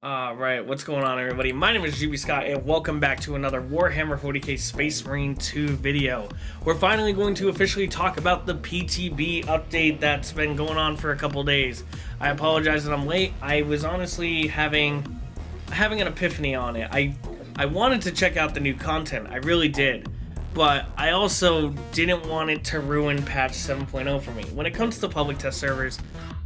Right, what's going on, everybody? My name is Juby and welcome back to another Warhammer 40k Space Marine 2 video. We're finally going to officially talk about the PTB update that's been going on for a couple days. I apologize that I'm late. I was honestly having an epiphany on it. I wanted to check out the new content, I really did. But I also didn't want it to ruin patch 7.0 for me. When it comes to public test servers,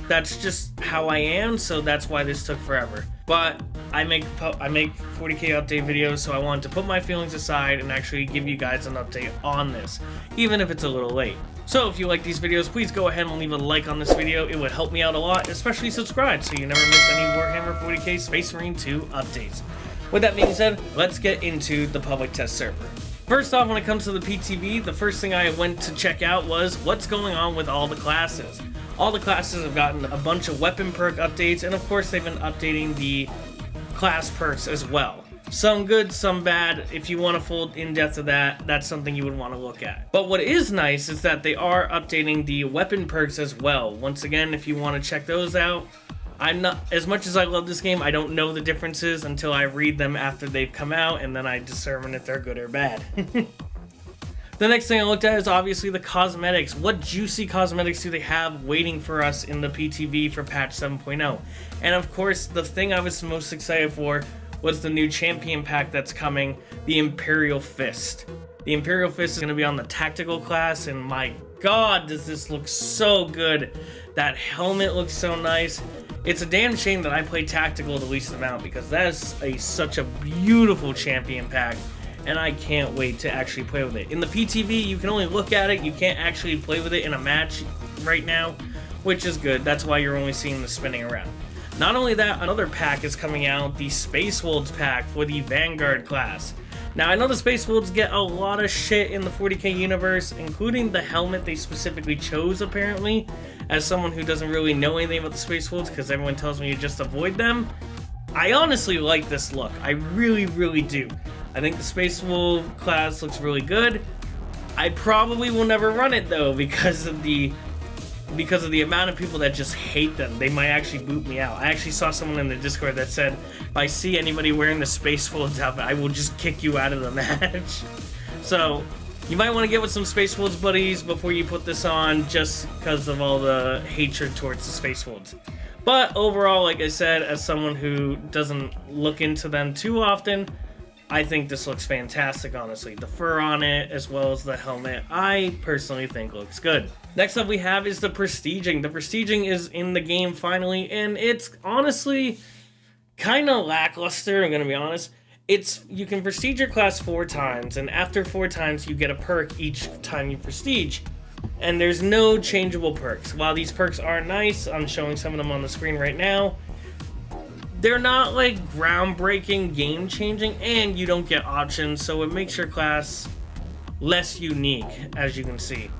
that's just how I am, so that's why this took forever. But I make 40k update videos, so I wanted to put my feelings aside and actually give you guys an update on this, even if it's a little late. So if you like these videos, please go ahead and leave a like on this video. It would help me out a lot, especially subscribe so you never miss any Warhammer 40k Space Marine 2 updates. With that being said, let's get into the public test server. First off, when it comes to the PTB, the first thing I went to check out was what's going on with all the classes. All the classes have gotten a bunch of weapon perk updates, and of course they've been updating the class perks as well. Some good, some bad. If you want a full in-depth of that, that's something you would want to look at. But what is nice is that they are updating the weapon perks as well. Once again, if you want to check those out, I'm not, as much as I love this game, I don't know the differences until I read them after they've come out, and then I determine if they're good or bad. The next thing I looked at is obviously the cosmetics. What juicy cosmetics do they have waiting for us in the PTB for patch 7.0? And of course, the thing I was most excited for was the new champion pack that's coming, the Imperial Fist. The Imperial Fist is going to be on the tactical class, and my god, does this look so good. That helmet looks so nice. It's a damn shame that I play tactical the least amount, because that is such a beautiful champion pack. And I can't wait to actually play with it. In the PTV, you can only look at it, you can't actually play with it in a match right now, which is good. That's why you're only seeing the spinning around. Not only that, another pack is coming out, the Space Wolves pack for the Vanguard class. Now, I know the Space Wolves get a lot of shit in the 40k universe, including the helmet they specifically chose, apparently, as someone who doesn't really know anything about the Space Wolves, because everyone tells me to just avoid them. I honestly like this look. I really, really do. I think the Space Wolf class looks really good. I probably will never run it though because of the amount of people that just hate them. They might actually boot me out. I actually saw someone in the Discord that said, if I see anybody wearing the Space Wolves outfit, I will just kick you out of the match. So you might want to get with some Space Wolves buddies before you put this on, just because of all the hatred towards the Space Wolves. But overall, like I said, as someone who doesn't look into them too often, I think this looks fantastic, honestly. The fur on it, as well as the helmet, I personally think looks good. Next up we have is the Prestiging. The Prestiging is in the game finally, and it's honestly kind of lackluster, I'm going to be honest. You can prestige your class 4 times, and after 4 times you get a perk each time you prestige. And there's no changeable perks. While these perks are nice, I'm showing some of them on the screen right now, they're not like groundbreaking, game-changing, and you don't get options, so it makes your class less unique, as you can see.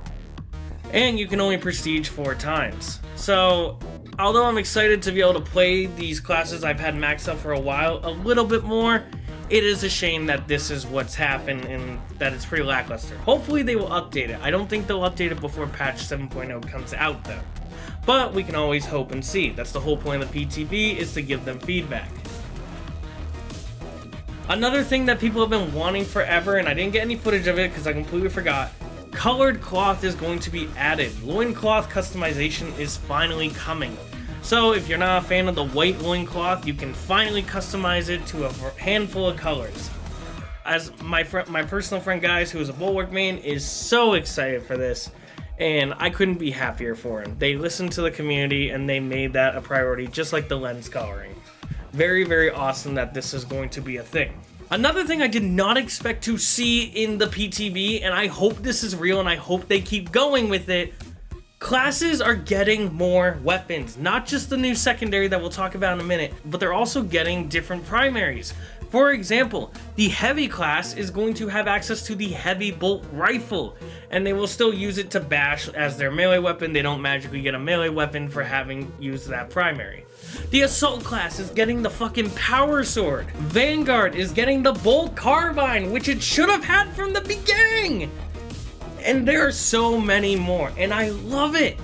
And you can only prestige 4 times. So, although I'm excited to be able to play these classes I've had maxed out for a while a little bit more, it is a shame that this is what's happened and that it's pretty lackluster. Hopefully they will update it. I don't think they'll update it before patch 7.0 comes out though. But we can always hope and see. That's the whole point of the PTB, is to give them feedback. Another thing that people have been wanting forever, and I didn't get any footage of it because I completely forgot, colored cloth is going to be added. Loincloth customization is finally coming. So if you're not a fan of the white loincloth, you can finally customize it to a handful of colors. As my personal friend Guys, who is a Bulwark main, is so excited for this. And I couldn't be happier for him. They listened to the community and they made that a priority, just like the lens coloring. Very, very awesome that this is going to be a thing. Another thing I did not expect to see in the PTB, and I hope this is real and I hope they keep going with it, classes are getting more weapons. Not just the new secondary that we'll talk about in a minute, but they're also getting different primaries. For example, the heavy class is going to have access to the heavy bolt rifle, and they will still use it to bash as their melee weapon. They don't magically get a melee weapon for having used that primary. The assault class is getting the fucking power sword. Vanguard is getting the bolt carbine, which it should have had from the beginning. And there are so many more, and I love it.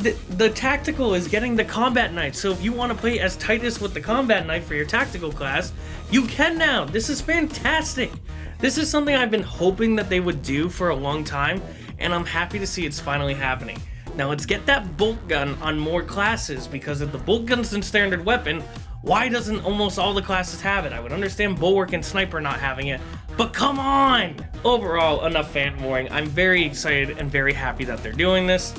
the tactical is getting the combat knife. So if you want to play as Titus with the combat knife for your tactical class, you can now. This is fantastic. This is something I've been hoping that they would do for a long time, and I'm happy to see it's finally happening. Now let's get that bolt gun on more classes, because if the bolt gun's a standard weapon, why doesn't almost all the classes have it? I would understand Bulwark and Sniper not having it, but come on! Overall, enough fanboying. I'm very excited and very happy that they're doing this.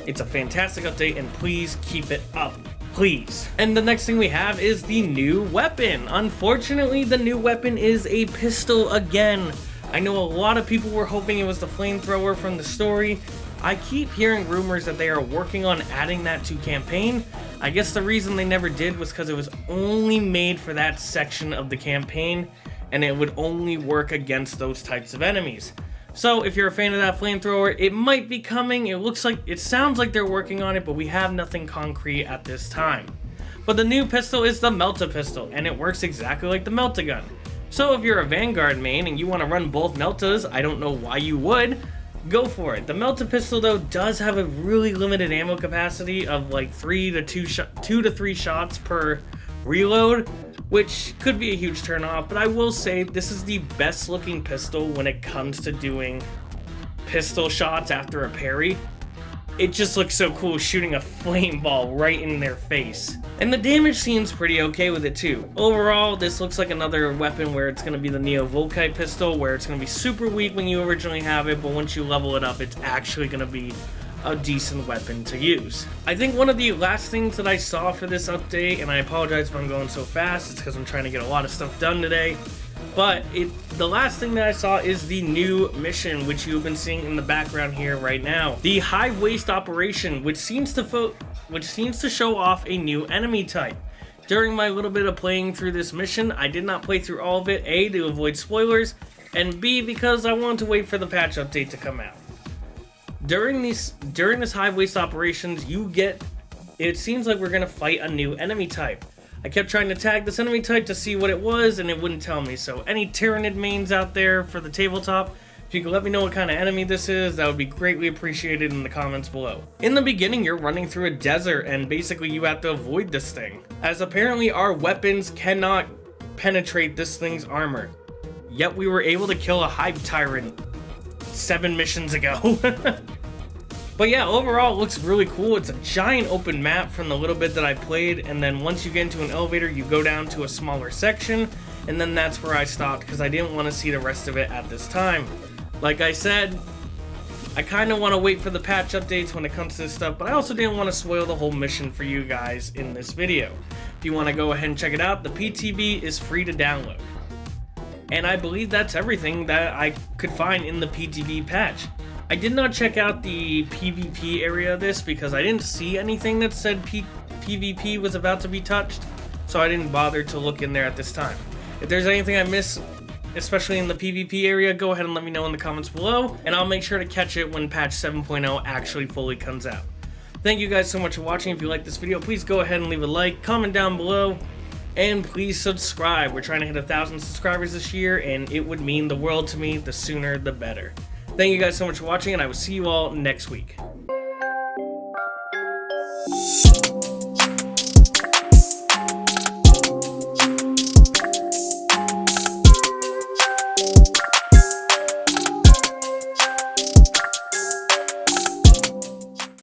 It's a fantastic update, and please keep it up. Please. And the next thing we have is the new weapon. Unfortunately, the new weapon is a pistol again. I know a lot of people were hoping it was the flamethrower from the story. I keep hearing rumors that they are working on adding that to campaign. I guess the reason they never did was because it was only made for that section of the campaign, and it would only work against those types of enemies. So if you're a fan of that flamethrower, it might be coming. It sounds like they're working on it, but we have nothing concrete at this time. But the new pistol is the Melta pistol, and it works exactly like the Melta gun. So if you're a Vanguard main and you want to run both Meltas, I don't know why you would, go for it. The Melta pistol though does have a really limited ammo capacity of like 2 to 3 shots per reload, which could be a huge turn off, but I will say this is the best looking pistol when it comes to doing pistol shots after a parry. It just looks so cool shooting a flame ball right in their face. And the damage seems pretty okay with it too. Overall, this looks like another weapon where it's going to be the Neo Volkite pistol, where it's going to be super weak when you originally have it, but once you level it up, it's actually going to be a decent weapon to use. I think one of the last things that I saw for this update, and I apologize if I'm going so fast, it's because I'm trying to get a lot of stuff done today, but the last thing that I saw is the new mission, which you've been seeing in the background here right now. The high waist operation, which seems to show off a new enemy type. During my little bit of playing through this mission, I did not play through all of it, A, to avoid spoilers, and B, because I wanted to wait for the patch update to come out. During this high waist operations, it seems like we're gonna fight a new enemy type. I kept trying to tag this enemy type to see what it was, and it wouldn't tell me. So any Tyranid mains out there for the tabletop, if you could let me know what kind of enemy this is, that would be greatly appreciated in the comments below. In the beginning, you're running through a desert, and basically you have to avoid this thing, as apparently our weapons cannot penetrate this thing's armor. Yet we were able to kill a Hive Tyrant 7 missions ago. But yeah, overall it looks really cool. It's a giant open map from the little bit that I played, and then once you get into an elevator, you go down to a smaller section, and then that's where I stopped because I didn't want to see the rest of it at this time. Like I said, I kind of want to wait for the patch updates when it comes to this stuff, but I also didn't want to spoil the whole mission for you guys in this video. If you want to go ahead and check it out, the PTB is free to download. And I believe that's everything that I could find in the PTB patch. I did not check out the PvP area of this because I didn't see anything that said PvP was about to be touched, so I didn't bother to look in there at this time. If there's anything I missed, especially in the PvP area, go ahead and let me know in the comments below, and I'll make sure to catch it when patch 7.0 actually fully comes out. Thank you guys so much for watching. If you like this video, please go ahead and leave a like, comment down below, and please subscribe. We're trying to hit 1,000 subscribers this year, and it would mean the world to me. The sooner the better. Thank you guys so much for watching, and I will see you all next week.